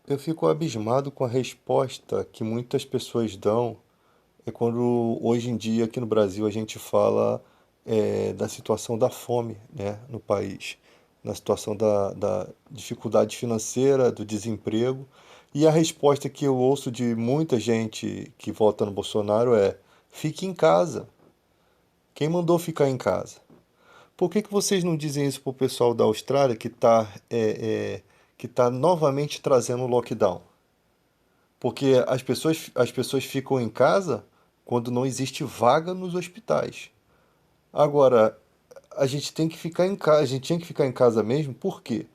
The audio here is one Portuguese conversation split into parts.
Eu fico abismado com a resposta que muitas pessoas dão quando hoje em dia aqui no Brasil a gente fala da situação da fome, né, no país, na situação da dificuldade financeira, do desemprego. E a resposta que eu ouço de muita gente que vota no Bolsonaro é: fique em casa. Quem mandou ficar em casa? Por que que vocês não dizem isso para o pessoal da Austrália que tá novamente trazendo o lockdown? Porque as pessoas ficam em casa quando não existe vaga nos hospitais. Agora, a gente tem que ficar em casa, a gente tinha que ficar em casa mesmo, por quê?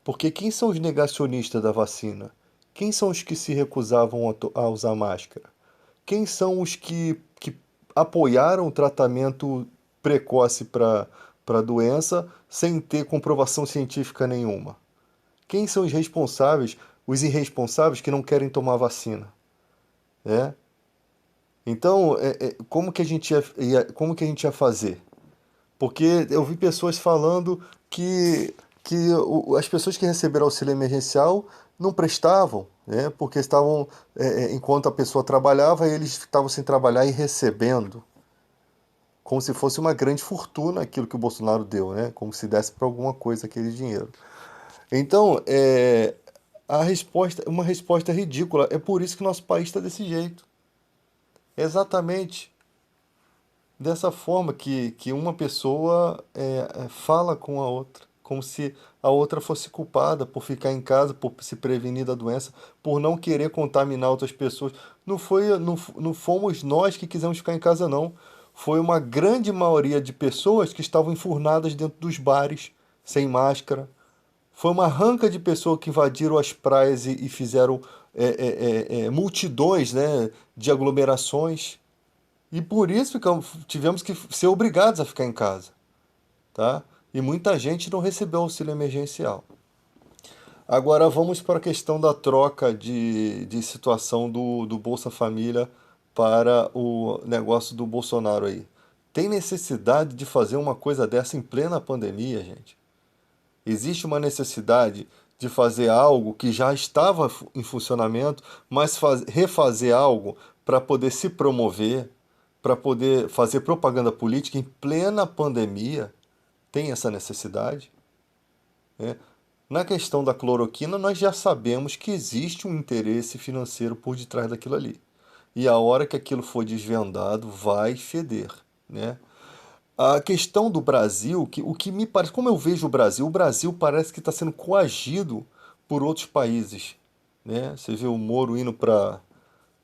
Porque quem são os negacionistas da vacina? Quem são os que se recusavam a usar máscara? Quem são os que apoiaram o tratamento precoce para a doença sem ter comprovação científica nenhuma? Quem são os irresponsáveis que não querem tomar vacina? É? Então, como que a gente como que a gente ia fazer? Porque eu vi pessoas falando que as pessoas que receberam auxílio emergencial não prestavam, né? Porque estavam, enquanto a pessoa trabalhava, eles estavam sem trabalhar e recebendo, como se fosse uma grande fortuna aquilo que o Bolsonaro deu, né? Como se desse para alguma coisa aquele dinheiro. Então, uma resposta ridícula. É por isso que nosso país está desse jeito. Exatamente dessa forma que uma pessoa fala com a outra, como se a outra fosse culpada por ficar em casa, por se prevenir da doença, por não querer contaminar outras pessoas. Não fomos nós que quisemos ficar em casa, não. Foi uma grande maioria de pessoas que estavam enfurnadas dentro dos bares, sem máscara. Foi uma ranca de pessoas que invadiram as praias e fizeram multidões, né, de aglomerações. E por isso tivemos que ser obrigados a ficar em casa, tá? E muita gente não recebeu auxílio emergencial. Agora vamos para a questão da troca de situação do Bolsa Família para o negócio do Bolsonaro aí. Tem necessidade de fazer uma coisa dessa em plena pandemia, gente? Existe uma necessidade de fazer algo que já estava em funcionamento, mas refazer algo para poder se promover, para poder fazer propaganda política em plena pandemia? Tem essa necessidade? Né? Na questão da cloroquina, nós já sabemos que existe um interesse financeiro por detrás daquilo ali. E a hora que aquilo for desvendado, vai feder, né? A questão do Brasil, o que me parece, como eu vejo o Brasil parece que está sendo coagido por outros países, né? Você vê o Moro indo para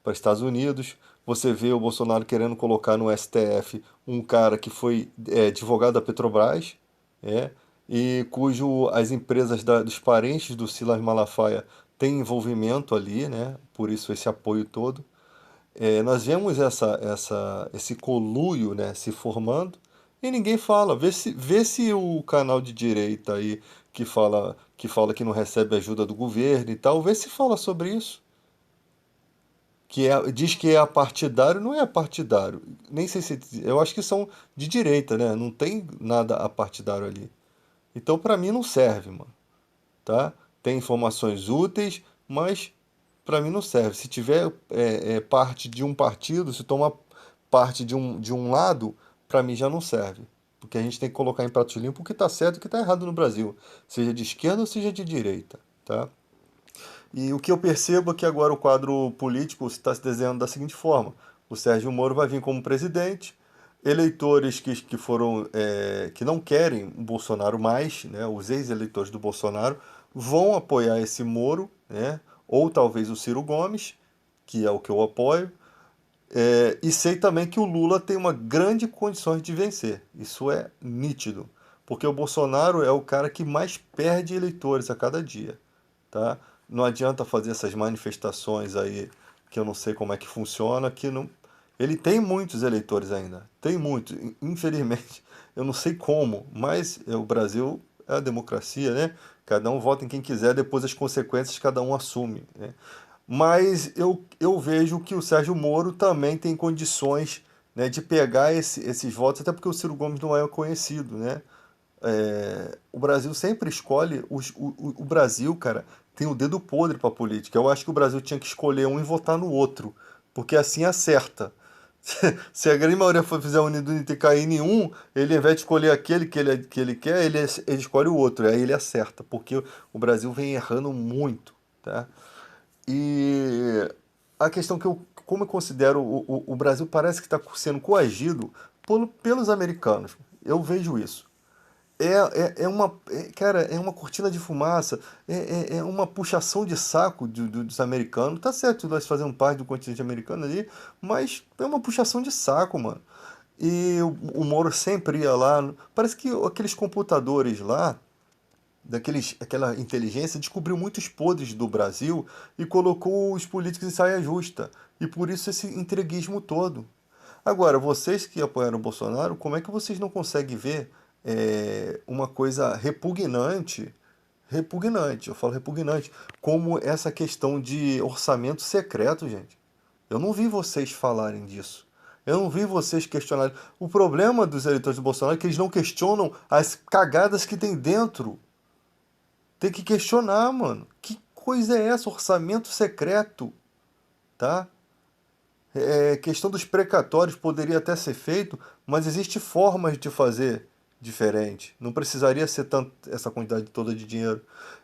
Estados Unidos, você vê o Bolsonaro querendo colocar no STF um cara que foi advogado da Petrobras, é, e cujo as empresas dos parentes do Silas Malafaia têm envolvimento ali, né? Por isso esse apoio todo. Nós vemos esse conluio, né, se formando e ninguém fala. Vê se o canal de direita aí que fala que não recebe ajuda do governo e tal, vê se fala sobre isso. Diz que é apartidário, não é apartidário. Nem sei se. Eu acho que são de direita, né? Não tem nada apartidário ali. Então, pra mim, não serve, mano. Tá? Tem informações úteis, mas pra mim não serve. Se tiver parte de um partido, se tomar parte de um lado, pra mim já não serve. Porque a gente tem que colocar em prato limpo o que tá certo e o que tá errado no Brasil. Seja de esquerda ou seja de direita. Tá? E o que eu percebo é que agora o quadro político está se desenhando da seguinte forma: o Sérgio Moro vai vir como presidente, eleitores que não querem o Bolsonaro mais, né, os ex-eleitores do Bolsonaro, vão apoiar esse Moro, né, ou talvez o Ciro Gomes, que é o que eu apoio, e sei também que o Lula tem uma grande condições de vencer. Isso é nítido, porque o Bolsonaro é o cara que mais perde eleitores a cada dia, tá? Não adianta fazer essas manifestações aí que eu não sei como é que funciona, que não. Ele tem muitos eleitores ainda, tem muitos. Infelizmente, eu não sei como, mas o Brasil é a democracia, né? Cada um vota em quem quiser, depois as consequências cada um assume, né? Mas eu vejo que o Sérgio Moro também tem condições, né, de pegar esses votos, até porque o Ciro Gomes não é conhecido, né? O Brasil sempre escolhe. O Brasil, cara, tem o dedo podre para política. Eu acho que o Brasil tinha que escolher um e votar no outro, porque assim acerta. Se a grande maioria for fizer unido e cair em um, ele, ao invés de escolher aquele que ele quer, ele escolhe o outro, aí ele acerta, porque o Brasil vem errando muito, tá? E a questão como eu considero, o Brasil parece que está sendo coagido pelos americanos. Eu vejo isso. Cara, é uma cortina de fumaça, é uma puxação de saco dos americanos. Tá certo, nós fazemos parte do continente americano ali, mas é uma puxação de saco, mano. E o Moro sempre ia lá. Parece que aqueles computadores lá, aquela inteligência, descobriu muitos podres do Brasil e colocou os políticos em saia justa. E por isso esse entreguismo todo. Agora, vocês que apoiaram o Bolsonaro, como é que vocês não conseguem ver uma coisa repugnante, eu falo repugnante, como essa questão de orçamento secreto, gente? Eu não vi vocês falarem disso. Eu não vi vocês questionarem. O problema dos eleitores do Bolsonaro é que eles não questionam as cagadas que tem dentro. Tem que questionar, mano. Que coisa é essa? Orçamento secreto, tá? Questão dos precatórios poderia até ser feito, mas existe formas de fazer diferente. Não precisaria ser tanto essa quantidade toda de dinheiro.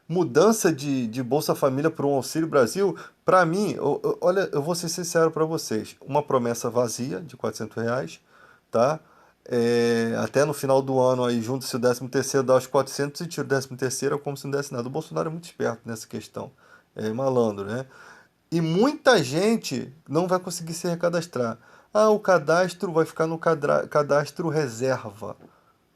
Mudança de Bolsa Família para um Auxílio Brasil, para mim, olha, eu vou ser sincero para vocês, uma promessa vazia de R$ 400, tá? Até no final do ano aí junta-se o 13º, dá os 400 e tira o 13º como se não desse nada. O Bolsonaro é muito esperto nessa questão, é malandro, né? E muita gente não vai conseguir se recadastrar. Ah, o cadastro vai ficar no cadastro reserva.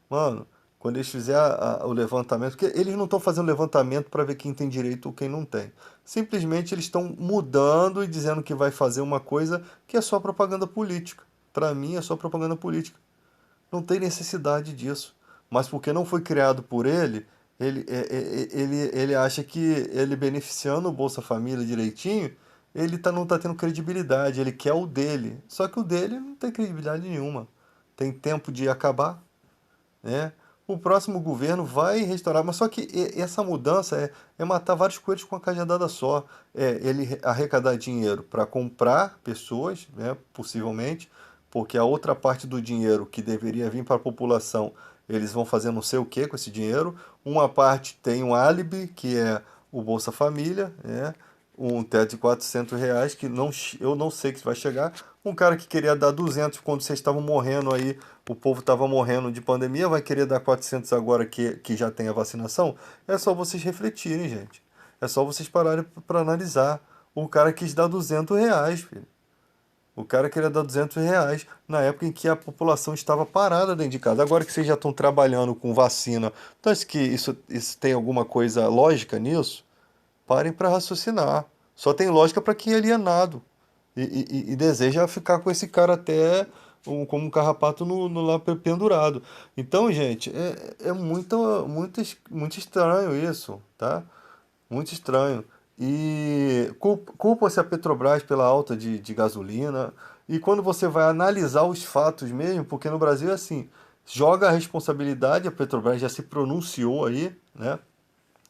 Mano, quando eles fizerem o levantamento, porque eles não estão fazendo levantamento para ver quem tem direito ou quem não tem. Simplesmente eles estão mudando e dizendo que vai fazer uma coisa que é só propaganda política. Para mim é só propaganda política. Não tem necessidade disso. Mas porque não foi criado por ele, ele acha que ele beneficiando o Bolsa Família direitinho, não está tendo credibilidade, ele quer o dele. Só que o dele não tem credibilidade nenhuma. Tem tempo de acabar, né? O próximo governo vai restaurar, mas só que essa mudança é matar vários coelhos com uma cajadada só. É ele arrecadar dinheiro para comprar pessoas, né, possivelmente, porque a outra parte do dinheiro que deveria vir para a população, eles vão fazer não sei o que com esse dinheiro. Uma parte tem um álibi, que é o Bolsa Família, né? Um teto de R$ 400 que eu não sei que vai chegar. Um cara que queria dar 200 quando vocês estavam morrendo aí, o povo estava morrendo de pandemia, vai querer dar 400 agora que já tem a vacinação? É só vocês refletirem, gente. É só vocês pararem para analisar. O cara quis dar R$ 200, filho. O cara queria dar R$ 200 na época em que a população estava parada dentro de casa. Agora que vocês já estão trabalhando com vacina, então acho que isso tem alguma coisa lógica nisso? Parem para raciocinar. Só tem lógica para quem é alienado e deseja ficar com esse cara até como um carrapato lá pendurado. Então, gente, é muito estranho isso, tá? Muito estranho. E culpa-se a Petrobras pela alta de gasolina. E quando você vai analisar os fatos mesmo, porque no Brasil é assim, joga a responsabilidade, a Petrobras já se pronunciou aí, né?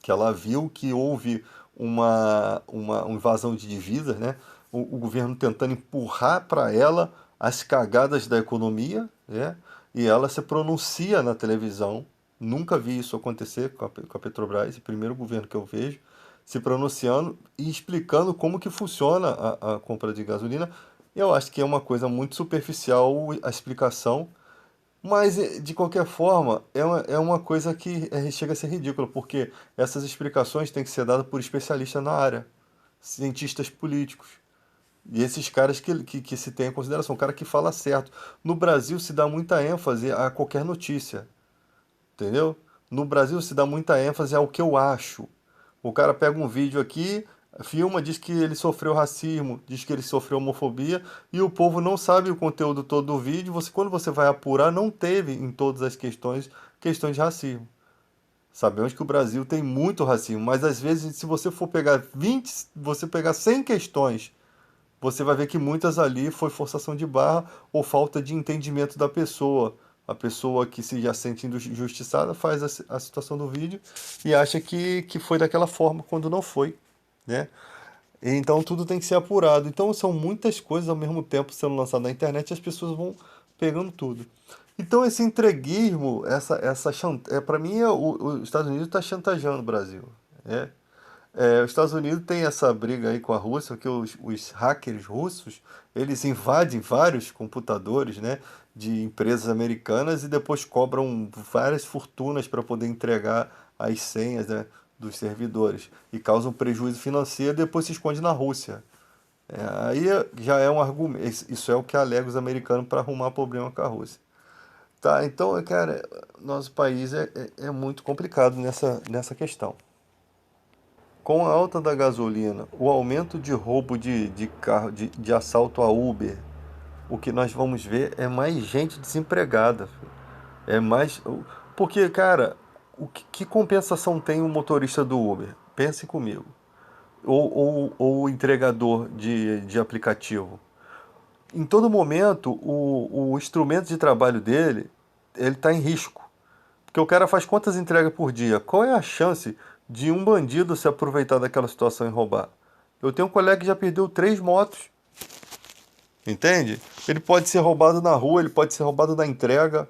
Que ela viu que houve uma invasão de divisas, né? O governo tentando empurrar para ela as cagadas da economia, né? E ela se pronuncia na televisão. Nunca vi isso acontecer com a Petrobras, o primeiro governo que eu vejo, se pronunciando e explicando como que funciona a compra de gasolina. Eu acho que é uma coisa muito superficial a explicação, mas, de qualquer forma, é uma coisa que chega a ser ridícula, porque essas explicações têm que ser dadas por especialistas na área, cientistas políticos. E esses caras que se tem em consideração, o cara que fala certo. No Brasil se dá muita ênfase a qualquer notícia, entendeu? No Brasil se dá muita ênfase ao que eu acho. O cara pega um vídeo aqui, filma, diz que ele sofreu racismo, diz que ele sofreu homofobia, e o povo não sabe o conteúdo todo do vídeo. Quando você vai apurar, não teve em todas as questões de racismo. Sabemos que o Brasil tem muito racismo, mas às vezes, se você for pegar 20, você pegar 100 questões, você vai ver que muitas ali foi forçação de barra ou falta de entendimento da pessoa. A pessoa que se já sente injustiçada faz a situação do vídeo e acha que foi daquela forma, quando não foi, né? Então tudo tem que ser apurado. Então são muitas coisas ao mesmo tempo sendo lançadas na internet e as pessoas vão pegando tudo. Então esse entreguismo, para mim, os Estados Unidos está chantageando o Brasil. Né? Os Estados Unidos tem essa briga aí com a Rússia, que os hackers russos, eles invadem vários computadores, né, de empresas americanas e depois cobram várias fortunas para poder entregar as senhas, né, dos servidores e causam prejuízo financeiro e depois se esconde na Rússia. Aí já é um argumento, isso é o que alega os americanos para arrumar problema com a Rússia. Tá, então, cara, nosso país é muito complicado nessa questão. Com a alta da gasolina, o aumento de roubo de carro, de assalto a Uber, o que nós vamos ver é mais gente desempregada, filho. É mais. Porque, cara, que compensação tem o motorista do Uber? Pense comigo. Ou o entregador de aplicativo. Em todo momento, o instrumento de trabalho dele, ele está em risco. Porque o cara faz quantas entregas por dia? Qual é a chance de um bandido se aproveitar daquela situação e roubar? Eu tenho um colega que já perdeu 3 motos, entende? Ele pode ser roubado na rua, ele pode ser roubado na entrega.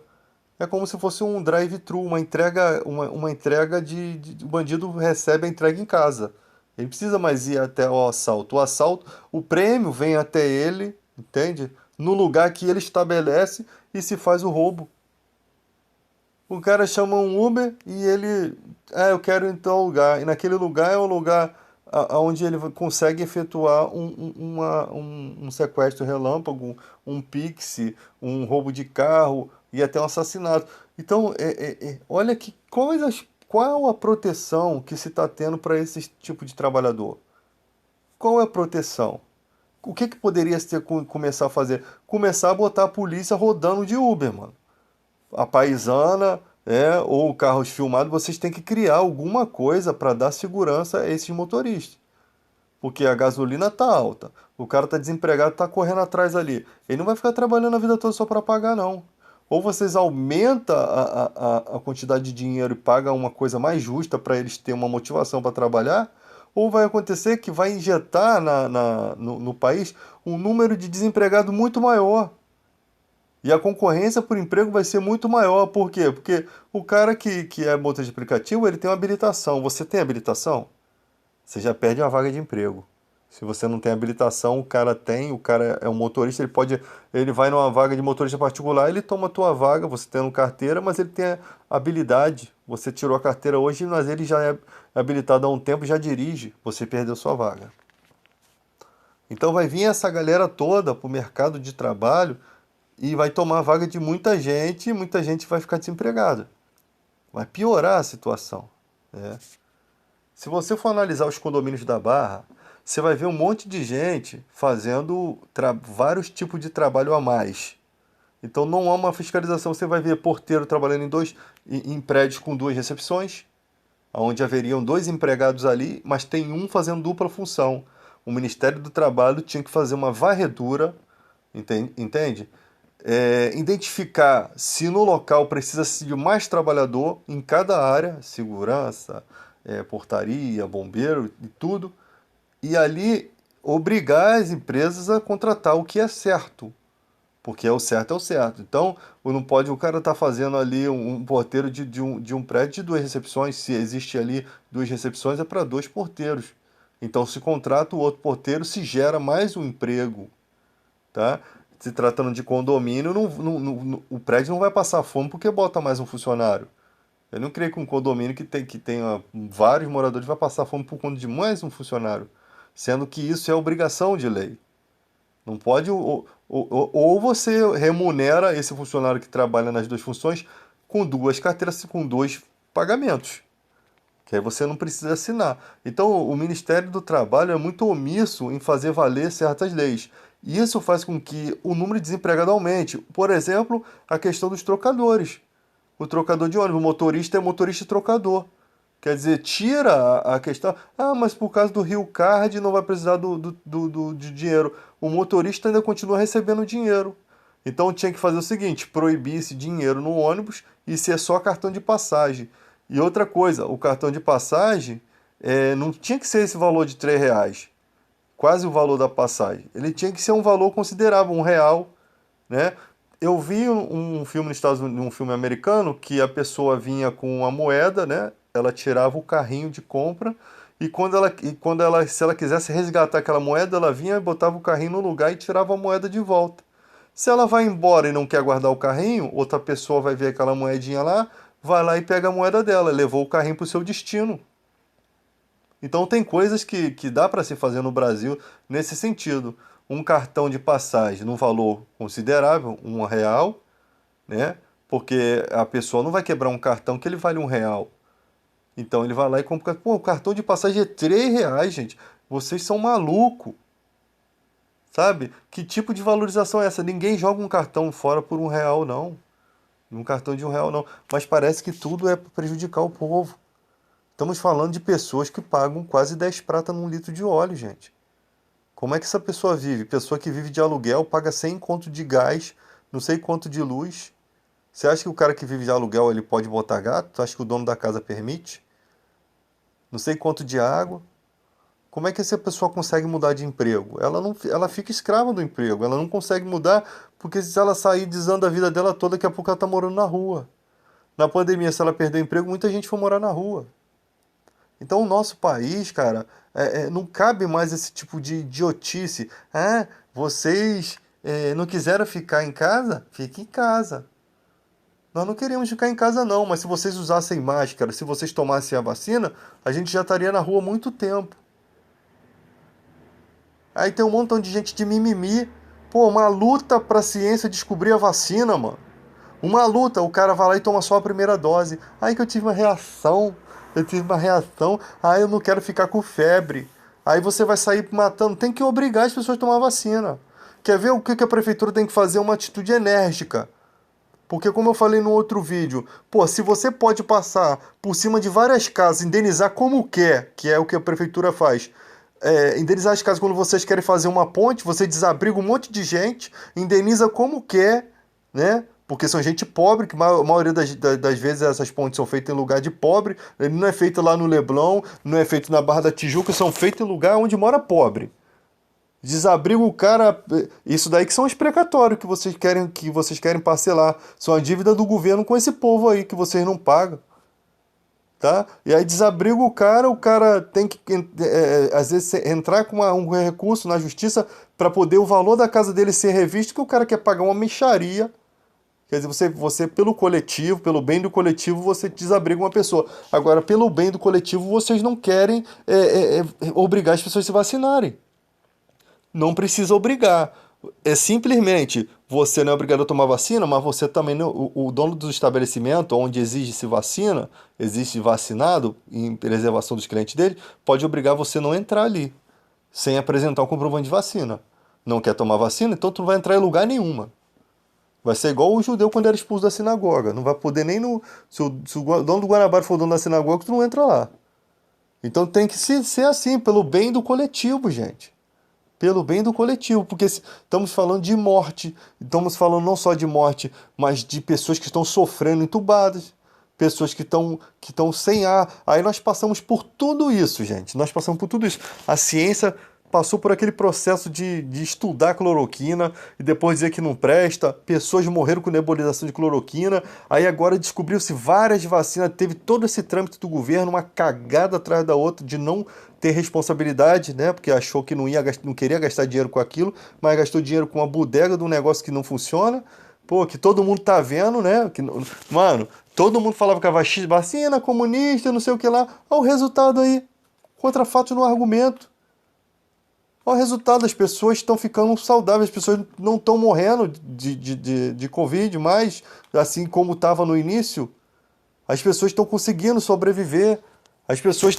É como se fosse um drive-thru, uma entrega o bandido recebe a entrega em casa. Ele não precisa mais ir até o assalto. O assalto, o prêmio vem até ele, entende? No lugar que ele estabelece e se faz o roubo. O cara chama um Uber e ele, eu quero ir em tal lugar. E naquele lugar é o lugar onde ele consegue efetuar um sequestro relâmpago, um pix, um roubo de carro e até um assassinato. Então, olha que coisas, qual a proteção que se está tendo para esse tipo de trabalhador? Qual é a proteção? O que poderia ser começar a fazer? Começar a botar a polícia rodando de Uber, mano. A paisana, ou carros filmados, vocês têm que criar alguma coisa para dar segurança a esses motoristas. Porque a gasolina tá alta, o cara tá desempregado, tá correndo atrás ali. Ele não vai ficar trabalhando a vida toda só para pagar, não. Ou vocês aumentam a quantidade de dinheiro e pagam uma coisa mais justa para eles terem uma motivação para trabalhar, ou vai acontecer que vai injetar no país um número de desempregados muito maior. E a concorrência por emprego vai ser muito maior. Por quê? Porque o cara que é motorista de aplicativo, ele tem uma habilitação. Você tem habilitação? Você já perde uma vaga de emprego. Se você não tem habilitação, o cara é um motorista, ele vai numa vaga de motorista particular, ele toma a tua vaga, você tendo carteira, mas ele tem a habilidade. Você tirou a carteira hoje, mas ele já é habilitado há um tempo e já dirige. Você perdeu sua vaga. Então vai vir essa galera toda para o mercado de trabalho e vai tomar a vaga de muita gente e muita gente vai ficar desempregada. Vai piorar a situação. Né? Se você for analisar os condomínios da Barra, você vai ver um monte de gente fazendo vários tipos de trabalho a mais. Então não há uma fiscalização. Você vai ver porteiro trabalhando em prédios com 2 recepções, onde haveriam 2 empregados ali, mas tem um fazendo dupla função. O Ministério do Trabalho tinha que fazer uma varredura, entende? Identificar se no local precisa de mais trabalhador em cada área, segurança, portaria, bombeiro e tudo, e ali obrigar as empresas a contratar o que é certo, porque é o certo é o certo. Então, não pode o cara estar fazendo ali um porteiro de um prédio de 2 recepções, se existe ali 2 recepções é para 2 porteiros. Então, se contrata o outro porteiro, se gera mais um emprego, tá? Se tratando de condomínio, o prédio não vai passar fome porque bota mais um funcionário. Eu não creio que um condomínio que tenha vários moradores vai passar fome por conta de mais um funcionário, sendo que isso é obrigação de lei. Não pode. Ou você remunera esse funcionário que trabalha nas 2 funções com 2 carteiras, com 2 pagamentos. Que aí você não precisa assinar. Então, o Ministério do Trabalho é muito omisso em fazer valer certas leis. E isso faz com que o número de desempregados aumente. Por exemplo, a questão dos trocadores. O trocador de ônibus, o motorista é motorista e trocador. Quer dizer, tira a questão. Ah, mas por causa do Rio Card não vai precisar de dinheiro. O motorista ainda continua recebendo dinheiro. Então tinha que fazer o seguinte, proibir esse dinheiro no ônibus e ser só cartão de passagem. E outra coisa, o cartão de passagem não tinha que ser esse valor de R$ 3, quase o valor da passagem. Ele tinha que ser um valor considerável, R$ 1, né? Eu vi um filme nos Estados Unidos, um filme americano, que a pessoa vinha com uma moeda, né? Ela tirava o carrinho de compra e se ela quisesse resgatar aquela moeda, ela vinha e botava o carrinho no lugar e tirava a moeda de volta. Se ela vai embora e não quer guardar o carrinho, outra pessoa vai ver aquela moedinha lá, vai lá e pega a moeda dela, levou o carrinho para o seu destino. Então tem coisas que dá para se fazer no Brasil nesse sentido. Um cartão de passagem num valor considerável, R$ 1, né? Porque a pessoa não vai quebrar um cartão que ele vale R$ 1. Então ele vai lá e compra. Pô, o cartão de passagem é R$ 3, gente. Vocês são malucos, sabe? Que tipo de valorização é essa? Ninguém joga um cartão fora por R$ 1, não. Um cartão de R$ 1, não. Mas parece que tudo é para prejudicar o povo. Estamos falando de pessoas que pagam quase 10 prata num litro de óleo, gente. Como é que essa pessoa vive? Pessoa que vive de aluguel, paga 100 conto de gás, não sei quanto de luz. Você acha que o cara que vive de aluguel ele pode botar gato? Você acha que o dono da casa permite? Não sei quanto de água. Como é que essa pessoa consegue mudar de emprego? Ela não, ela fica escrava do emprego. Ela não consegue mudar porque se ela sair desanda a vida dela toda, daqui a pouco ela está morando na rua. Na pandemia, se ela perder o emprego, muita gente foi morar na rua. Então, o nosso país, cara, não cabe mais esse tipo de idiotice. Ah, vocês não quiseram ficar em casa? Fique em casa. Nós não queríamos ficar em casa, não, mas se vocês usassem máscara, se vocês tomassem a vacina, a gente já estaria na rua há muito tempo. Aí tem um montão de gente de mimimi. Pô, uma luta pra ciência descobrir a vacina, mano. Uma luta, o cara vai lá e toma só a primeira dose. Aí que eu tive uma reação. Eu tive uma reação. Aí eu não quero ficar com febre. Aí você vai sair matando. Tem que obrigar as pessoas a tomar vacina. Quer ver o que a prefeitura tem que fazer? Uma atitude enérgica. Porque como eu falei no outro vídeo, pô, se você pode passar por cima de várias casas, indenizar como quer, que é o que a prefeitura faz, indenizar as casas quando vocês querem fazer uma ponte, você desabriga um monte de gente, indeniza como quer, né? Porque são gente pobre, que a maioria das vezes essas pontes são feitas em lugar de pobre, ele não é feito lá no Leblon, não é feito na Barra da Tijuca, são feitos em lugar onde mora pobre. Desabriga o cara. Isso daí que são os precatórios que vocês querem parcelar. São a dívida do governo com esse povo aí que vocês não pagam. Tá? E aí desabriga o cara tem que, às vezes, entrar com um recurso na justiça para poder o valor da casa dele ser revisto, que o cara quer pagar uma mixaria. Quer dizer, você, pelo coletivo, pelo bem do coletivo, você desabriga uma pessoa. Agora, pelo bem do coletivo, vocês não querem obrigar as pessoas a se vacinarem. Não precisa obrigar. É simplesmente você não é obrigado a tomar vacina, mas você também não, o dono do estabelecimento onde exige-se vacina, existe vacinado em preservação dos clientes dele, pode obrigar você a não entrar ali sem apresentar um comprovante de vacina. Não quer tomar vacina, então tu não vai entrar em lugar nenhuma. Vai ser igual o judeu quando era expulso da sinagoga. Não vai poder nem no. Se o dono do Guanabara for o dono da sinagoga, tu não entra lá. Então tem que ser assim, pelo bem do coletivo, gente. Pelo bem do coletivo, porque estamos falando de morte, estamos falando não só de morte, mas de pessoas que estão sofrendo entubadas, pessoas que estão sem ar. Aí nós passamos por tudo isso, gente. Nós passamos por tudo isso. A ciência passou por aquele processo de estudar cloroquina e depois dizer que não presta. Pessoas morreram com nebulização de cloroquina. Aí agora descobriu-se várias vacinas. Teve todo esse trâmite do governo, uma cagada atrás da outra de não ter responsabilidade, né? Porque achou que não queria gastar dinheiro com aquilo, mas gastou dinheiro com uma bodega de um negócio que não funciona. Pô, que todo mundo tá vendo, né? Mano, todo mundo falava que a vacina comunista, não sei o que lá. Olha o resultado aí. Contra fatos no argumento. Olha o resultado, as pessoas estão ficando saudáveis, as pessoas não estão morrendo de Covid mais, assim como estava no início. As pessoas estão conseguindo sobreviver. As pessoas.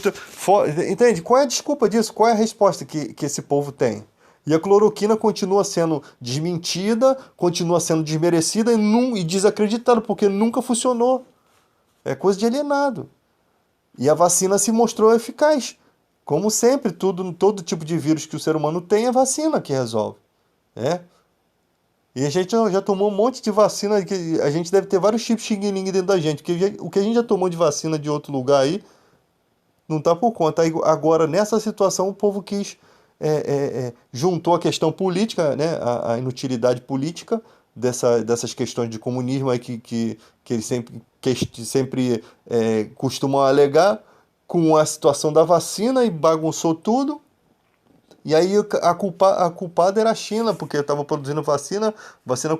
Entende? Qual é a desculpa disso? Qual é a resposta que esse povo tem? E a cloroquina continua sendo desmentida, continua sendo desmerecida e desacreditada, porque nunca funcionou. É coisa de alienado. E a vacina se mostrou eficaz. Como sempre, todo tipo de vírus que o ser humano tem é vacina que resolve. Né? E a gente já tomou um monte de vacina, que a gente deve ter vários chips xing-ling dentro da gente, porque o que a gente já tomou de vacina de outro lugar aí, não tá por conta. Aí, agora, nessa situação, o povo quis, juntou a questão política, né, a inutilidade política dessas questões de comunismo aí que eles sempre costumam alegar, com a situação da vacina e bagunçou tudo. E aí a culpada era a China, porque estava produzindo vacina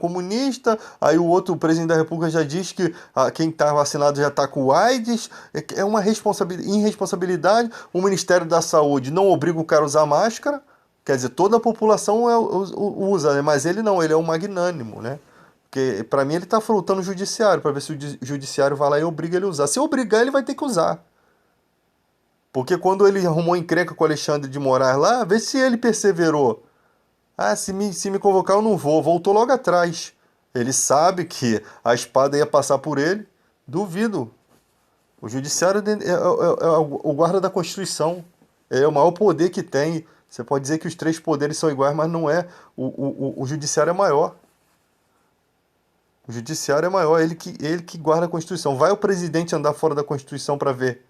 comunista. Aí o outro, o presidente da República, já diz que quem está vacinado já está com AIDS. É uma irresponsabilidade. O Ministério da Saúde não obriga o cara a usar máscara. Quer dizer, toda a população usa, né? Mas ele não, ele é um magnânimo, né? Porque para mim ele está frutando o judiciário, para ver se o judiciário vai lá e obriga ele a usar. Se obrigar, ele vai ter que usar. Porque quando ele arrumou encrenca com o Alexandre de Moraes lá, vê se ele perseverou. Ah, se me convocar eu não vou. Voltou logo atrás. Ele sabe que a espada ia passar por ele. Duvido. O judiciário é o guarda da Constituição. É o maior poder que tem. Você pode dizer que os três poderes são iguais, mas não é. O judiciário é maior. O judiciário é maior. Ele que guarda a Constituição. Vai o presidente andar fora da Constituição para ver.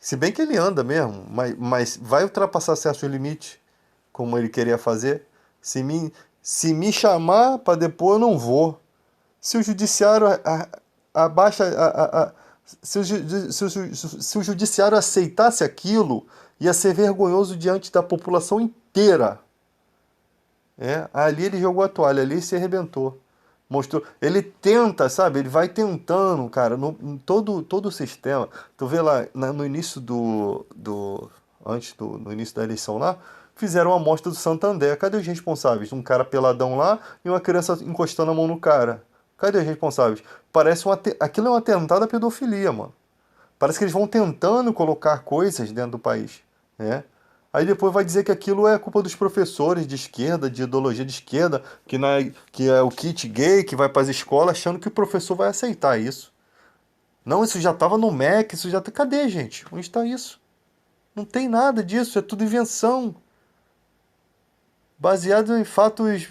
Se bem que ele anda mesmo, mas vai ultrapassar certos limites, como ele queria fazer. Se me, se me chamar para depor, eu não vou. Se o judiciário abaixa. Se o judiciário aceitasse aquilo, ia ser vergonhoso diante da população inteira. Ali ele jogou a toalha, ali ele se arrebentou. Mostrou, ele tenta, sabe? Ele vai tentando, cara, em todo o sistema. Tu vê lá no início no início da eleição lá, fizeram uma amostra do Santander. Cadê os responsáveis? Um cara peladão lá e uma criança encostando a mão no cara. Cadê os responsáveis? Parece aquilo é um atentado à pedofilia, mano. Parece que eles vão tentando colocar coisas dentro do país, né? Aí depois vai dizer que aquilo é culpa dos professores de esquerda, de ideologia de esquerda, que é o kit gay que vai para as escolas achando que o professor vai aceitar isso. Não, isso já estava no MEC, isso já tá... Cadê, gente? Onde está isso? Não tem nada disso, é tudo invenção, baseado em fatos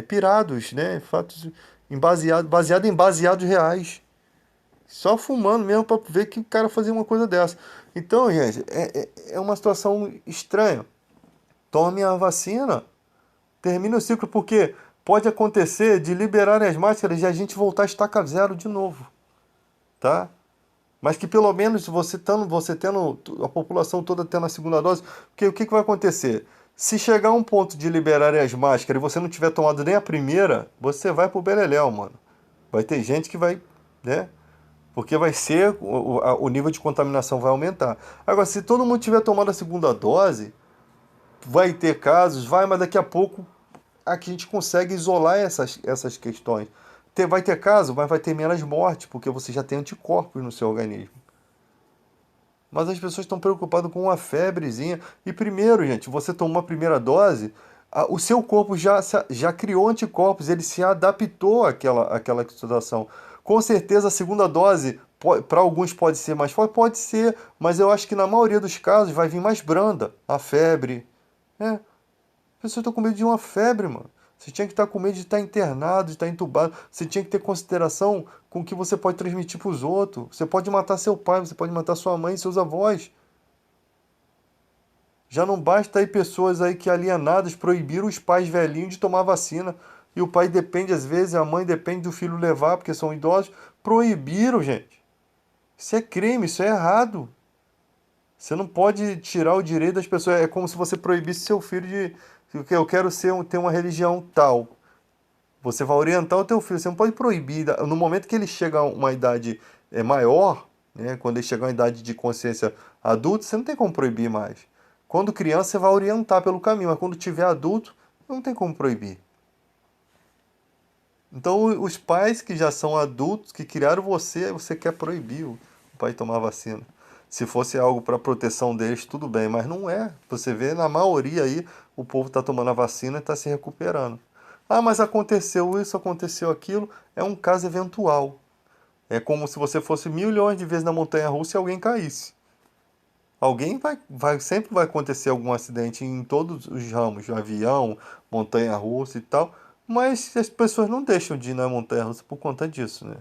pirados, né? Fatos baseado em baseados reais. Só fumando mesmo para ver que o cara fazia uma coisa dessa. Então, gente, é uma situação estranha. Tome a vacina, termine o ciclo, porque pode acontecer de liberarem as máscaras e a gente voltar a estaca zero de novo, tá? Mas que pelo menos você tendo a população toda tendo a segunda dose, porque o que vai acontecer? Se chegar um ponto de liberarem as máscaras e você não tiver tomado nem a primeira, você vai pro beleléu, mano. Vai ter gente que vai, né? Porque vai ser, o nível de contaminação vai aumentar. Agora, se todo mundo tiver tomado a segunda dose, vai ter casos, mas daqui a pouco aqui a gente consegue isolar essas questões. Vai ter caso, mas vai ter menos morte, porque você já tem anticorpos no seu organismo. Mas as pessoas estão preocupadas com uma febrezinha. E primeiro, gente, você tomou a primeira dose, o seu corpo já criou anticorpos, ele se adaptou àquela situação. Com certeza a segunda dose, para alguns pode ser mais forte, pode ser, mas eu acho que na maioria dos casos vai vir mais branda, a febre. As pessoas estão com medo de uma febre, mano. Você tinha que estar com medo de estar internado, de estar entubado. Você tinha que ter consideração com o que você pode transmitir para os outros. Você pode matar seu pai, você pode matar sua mãe e seus avós. Já não basta aí pessoas aí que alienadas proibiram os pais velhinhos de tomar vacina. E o pai depende, às vezes, a mãe depende do filho levar, porque são idosos. Proibiram, gente. Isso é crime, isso é errado. Você não pode tirar o direito das pessoas. É como se você proibisse seu filho de. Eu quero ter uma religião tal. Você vai orientar o teu filho. Você não pode proibir. No momento que ele chega a uma idade maior, né, quando ele chegar a uma idade de consciência adulta, você não tem como proibir mais. Quando criança, você vai orientar pelo caminho, mas quando tiver adulto, não tem como proibir. Então, os pais que já são adultos, que criaram você quer proibir o pai tomar vacina. Se fosse algo para proteção deles, tudo bem, mas não é. Você vê, na maioria aí, o povo está tomando a vacina e está se recuperando. Ah, mas aconteceu isso, aconteceu aquilo. É um caso eventual. É como se você fosse milhões de vezes na montanha-russa e alguém caísse. Alguém sempre vai acontecer algum acidente em todos os ramos, avião, montanha-russa e tal. Mas as pessoas não deixam de ir na montanha-russa por conta disso, né?